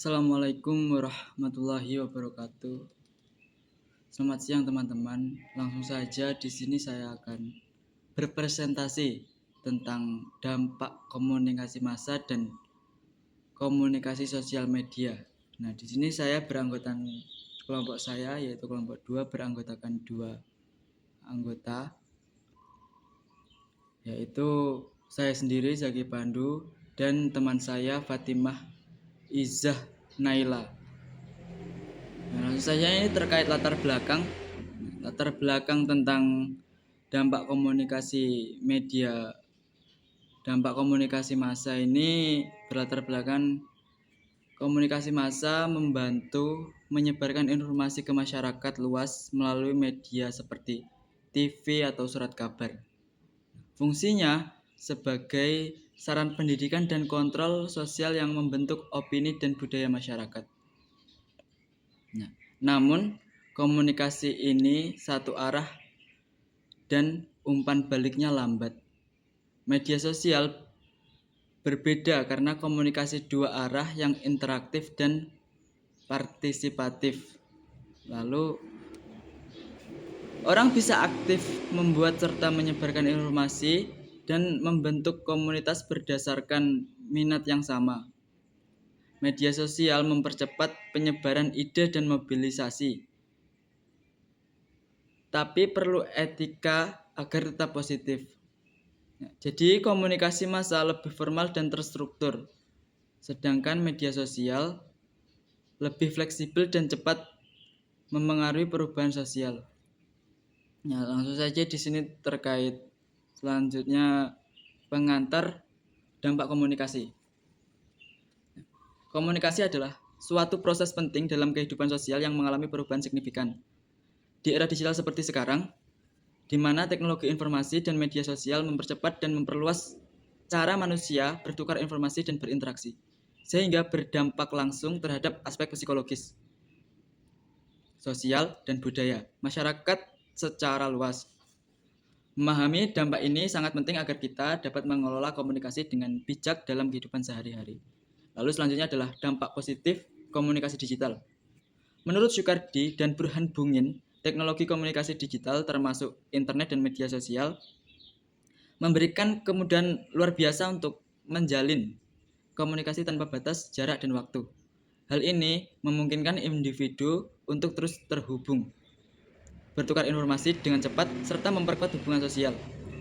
Assalamualaikum warahmatullahi wabarakatuh. Selamat siang teman-teman. Langsung saja di sini saya akan berpresentasi tentang dampak komunikasi massa dan komunikasi sosial media. Nah, di sini saya beranggotakan kelompok saya yaitu kelompok 2 beranggotakan 2 anggota yaitu saya sendiri Zaki Pandu dan teman saya Fatimah Izzah Naila. Nah, langsung saja ini terkait latar belakang tentang dampak komunikasi media, dampak komunikasi massa ini berlatar belakang komunikasi massa membantu menyebarkan informasi ke masyarakat luas melalui media seperti TV atau surat kabar. Fungsinya sebagai saran pendidikan dan kontrol sosial yang membentuk opini dan budaya masyarakat. Nah, namun komunikasi ini satu arah dan umpan baliknya lambat. Media sosial berbeda karena komunikasi dua arah yang interaktif dan partisipatif. Lalu orang bisa aktif membuat serta menyebarkan informasi dan membentuk komunitas berdasarkan minat yang sama. Media sosial mempercepat penyebaran ide dan mobilisasi. Tapi perlu etika agar tetap positif. Jadi komunikasi massa lebih formal dan terstruktur, sedangkan media sosial lebih fleksibel dan cepat memengaruhi perubahan sosial. Nah, langsung saja di sini terkait selanjutnya pengantar dampak komunikasi. Komunikasi adalah suatu proses penting dalam kehidupan sosial yang mengalami perubahan signifikan. Di era digital seperti sekarang, di mana teknologi informasi dan media sosial mempercepat dan memperluas cara manusia bertukar informasi dan berinteraksi, sehingga berdampak langsung terhadap aspek psikologis, sosial, dan budaya masyarakat secara luas. Memahami dampak ini sangat penting agar kita dapat mengelola komunikasi dengan bijak dalam kehidupan sehari-hari. Lalu selanjutnya adalah dampak positif komunikasi digital. Menurut Syukardi dan Burhan Bungin, teknologi komunikasi digital termasuk internet dan media sosial memberikan kemudahan luar biasa untuk menjalin komunikasi tanpa batas jarak dan waktu. Hal ini memungkinkan individu untuk terus terhubung, bertukar informasi dengan cepat, serta memperkuat hubungan sosial,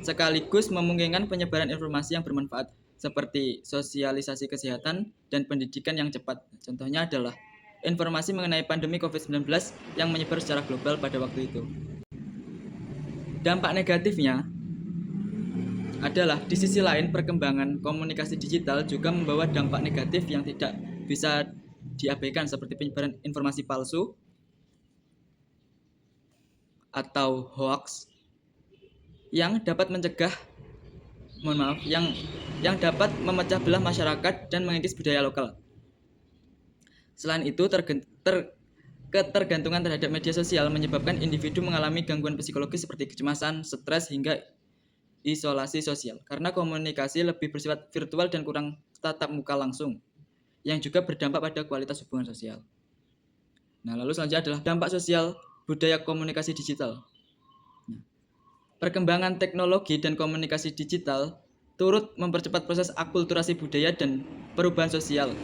sekaligus memungkinkan penyebaran informasi yang bermanfaat seperti sosialisasi kesehatan dan pendidikan yang cepat. Contohnya adalah informasi mengenai pandemi COVID-19 yang menyebar secara global pada waktu itu. Dampak negatifnya adalah di sisi lain perkembangan komunikasi digital juga membawa dampak negatif yang tidak bisa diabaikan seperti penyebaran informasi palsu atau hoax yang dapat dapat memecah belah masyarakat dan mengikis budaya lokal. Selain itu, ketergantungan terhadap media sosial menyebabkan individu mengalami gangguan psikologis seperti kecemasan, stres, hingga isolasi sosial karena komunikasi lebih bersifat virtual dan kurang tatap muka langsung, yang juga berdampak pada kualitas hubungan sosial. Nah, lalu selanjutnya adalah dampak sosial budaya komunikasi digital. Perkembangan teknologi dan komunikasi digital turut mempercepat proses akulturasi budaya dan perubahan sosial.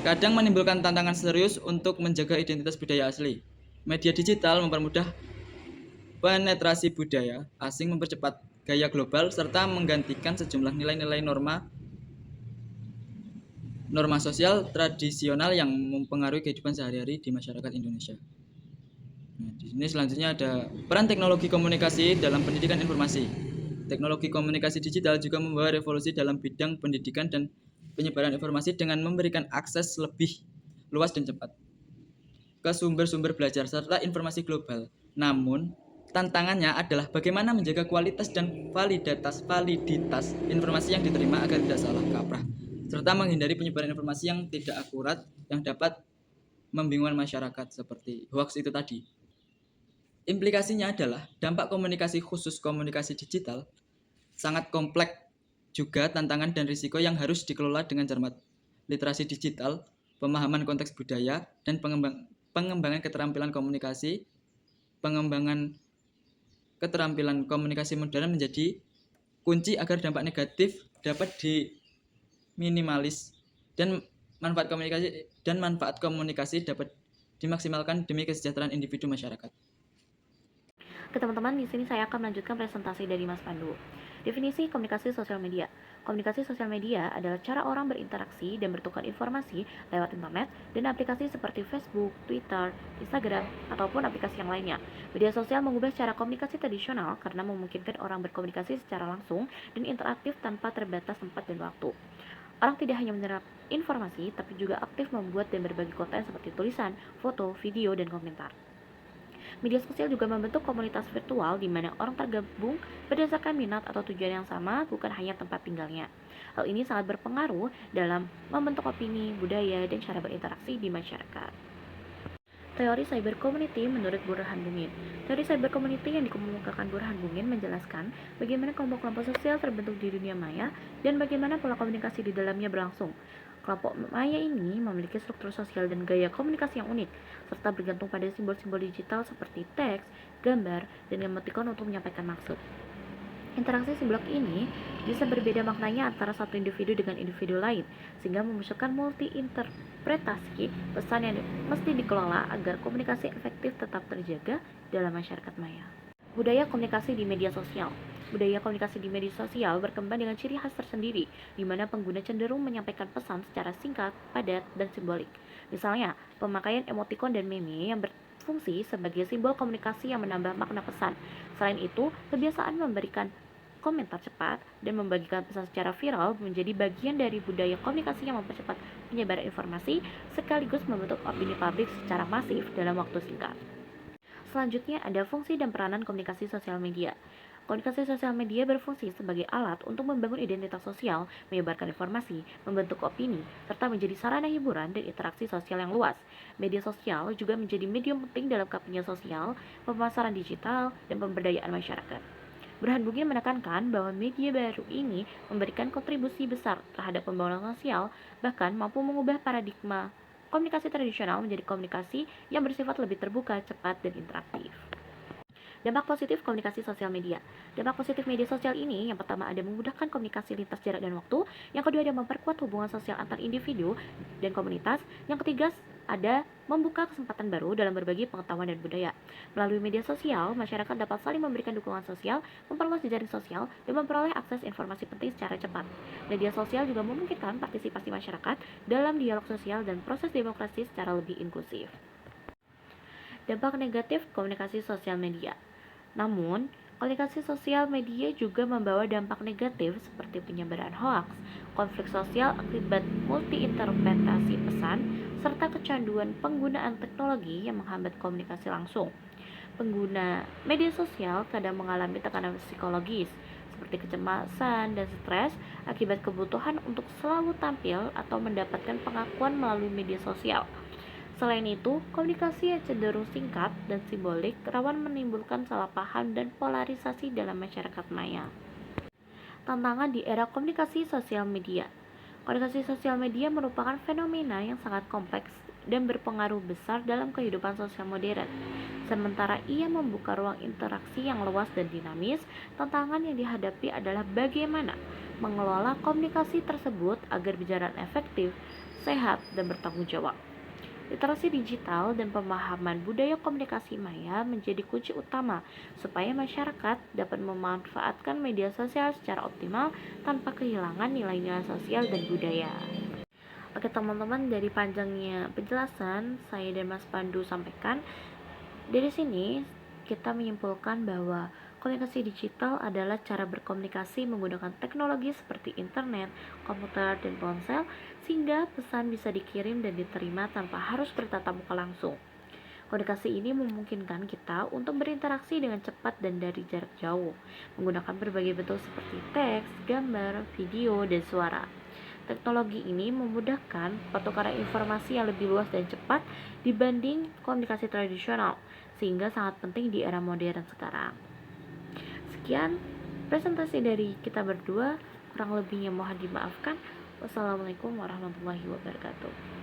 Kadang menimbulkan tantangan serius untuk menjaga identitas budaya asli. Media digital mempermudah penetrasi budaya asing, mempercepat gaya global, serta menggantikan sejumlah nilai-nilai norma sosial tradisional yang mempengaruhi kehidupan sehari-hari di masyarakat Indonesia. Nah, di sini selanjutnya ada peran teknologi komunikasi dalam pendidikan informasi. Teknologi komunikasi digital juga membawa revolusi dalam bidang pendidikan dan penyebaran informasi dengan memberikan akses lebih luas dan cepat ke sumber-sumber belajar serta informasi global. Namun, tantangannya adalah bagaimana menjaga kualitas dan validitas informasi yang diterima agar tidak salah kaprah, serta menghindari penyebaran informasi yang tidak akurat yang dapat membingungkan masyarakat seperti hoax itu tadi. Implikasinya adalah dampak komunikasi khusus komunikasi digital sangat kompleks, juga tantangan dan risiko yang harus dikelola dengan cermat. Literasi digital pemahaman konteks budaya, dan pengembangan keterampilan komunikasi. Pengembangan keterampilan komunikasi modern menjadi kunci agar dampak negatif dapat diminimalis dan manfaat komunikasi dapat dimaksimalkan demi kesejahteraan individu masyarakat. Oke teman-teman, di sini saya akan melanjutkan presentasi dari Mas Pandu. Definisi komunikasi sosial media. Komunikasi sosial media adalah cara orang berinteraksi dan bertukar informasi lewat internet dan aplikasi seperti Facebook, Twitter, Instagram, ataupun aplikasi yang lainnya. Media sosial mengubah cara komunikasi tradisional karena memungkinkan orang berkomunikasi secara langsung dan interaktif tanpa terbatas tempat dan waktu. Orang tidak hanya menyerap informasi, tapi juga aktif membuat dan berbagi konten seperti tulisan, foto, video, dan komentar. Media sosial juga membentuk komunitas virtual di mana orang tergabung berdasarkan minat atau tujuan yang sama, bukan hanya tempat tinggalnya. Hal ini sangat berpengaruh dalam membentuk opini, budaya, dan cara berinteraksi di masyarakat. Teori Cyber Community menurut Burhan Bungin. Teori Cyber Community yang dikemukakan Burhan Bungin menjelaskan bagaimana kelompok-kelompok sosial terbentuk di dunia maya dan bagaimana pola komunikasi di dalamnya berlangsung. Kelompok maya ini memiliki struktur sosial dan gaya komunikasi yang unik, serta bergantung pada simbol-simbol digital seperti teks, gambar, dan emoticon untuk menyampaikan maksud. Interaksi simbol ini bisa berbeda maknanya antara satu individu dengan individu lain, sehingga memunculkan multi-interpretasi pesan yang mesti dikelola agar komunikasi efektif tetap terjaga dalam masyarakat maya. Budaya komunikasi di media sosial. Budaya komunikasi di media sosial berkembang dengan ciri khas tersendiri, di mana pengguna cenderung menyampaikan pesan secara singkat, padat, dan simbolik. Misalnya, pemakaian emoticon dan meme yang berfungsi sebagai simbol komunikasi yang menambah makna pesan. Selain itu, kebiasaan memberikan komentar cepat dan membagikan pesan secara viral menjadi bagian dari budaya komunikasi yang mempercepat penyebaran informasi sekaligus membentuk opini publik secara masif dalam waktu singkat. Selanjutnya ada fungsi dan peranan komunikasi sosial media. Komunikasi sosial media berfungsi sebagai alat untuk membangun identitas sosial, menyebarkan informasi, membentuk opini, serta menjadi sarana hiburan dan interaksi sosial yang luas. Media sosial juga menjadi medium penting dalam kampanye sosial, pemasaran digital, dan pemberdayaan masyarakat. Burhan Bugin menekankan bahwa media baru ini memberikan kontribusi besar terhadap pembangunan sosial, bahkan mampu mengubah paradigma komunikasi tradisional menjadi komunikasi yang bersifat lebih terbuka, cepat, dan interaktif. Dampak positif komunikasi sosial media. Dampak positif media sosial ini, yang pertama ada memudahkan komunikasi lintas jarak dan waktu, yang kedua ada memperkuat hubungan sosial antar individu dan komunitas, yang ketiga ada membuka kesempatan baru dalam berbagi pengetahuan dan budaya. Melalui media sosial, masyarakat dapat saling memberikan dukungan sosial, memperluas jejaring sosial, dan memperoleh akses informasi penting secara cepat. Media sosial juga memungkinkan partisipasi masyarakat dalam dialog sosial dan proses demokrasi secara lebih inklusif. Dampak negatif komunikasi sosial media. Namun, komunikasi sosial media juga membawa dampak negatif seperti penyebaran hoaks, konflik sosial akibat multi-interpretasi pesan, serta kecanduan penggunaan teknologi yang menghambat komunikasi langsung. Pengguna media sosial kadang mengalami tekanan psikologis, seperti kecemasan dan stres akibat kebutuhan untuk selalu tampil atau mendapatkan pengakuan melalui media sosial. Selain itu, komunikasi yang cenderung singkat dan simbolik rawan menimbulkan salah paham dan polarisasi dalam masyarakat maya. Tantangan di era komunikasi sosial media. Komunikasi sosial media merupakan fenomena yang sangat kompleks dan berpengaruh besar dalam kehidupan sosial modern. Sementara ia membuka ruang interaksi yang luas dan dinamis, tantangan yang dihadapi adalah bagaimana mengelola komunikasi tersebut agar berjalan efektif, sehat, dan bertanggung jawab. Literasi digital dan pemahaman budaya komunikasi maya menjadi kunci utama supaya masyarakat dapat memanfaatkan media sosial secara optimal tanpa kehilangan nilai-nilai sosial dan budaya. Oke teman-teman, dari panjangnya penjelasan saya dan Mas Pandu sampaikan, dari sini kita menyimpulkan bahwa komunikasi digital adalah cara berkomunikasi menggunakan teknologi seperti internet, komputer, dan ponsel sehingga pesan bisa dikirim dan diterima tanpa harus bertatap muka langsung. Komunikasi ini memungkinkan kita untuk berinteraksi dengan cepat dan dari jarak jauh, menggunakan berbagai bentuk seperti teks, gambar, video, dan suara. Teknologi ini memudahkan pertukaran informasi yang lebih luas dan cepat dibanding komunikasi tradisional, sehingga sangat penting di era modern sekarang. Sekian presentasi dari kita berdua, kurang lebihnya mohon dimaafkan. Wassalamualaikum warahmatullahi wabarakatuh.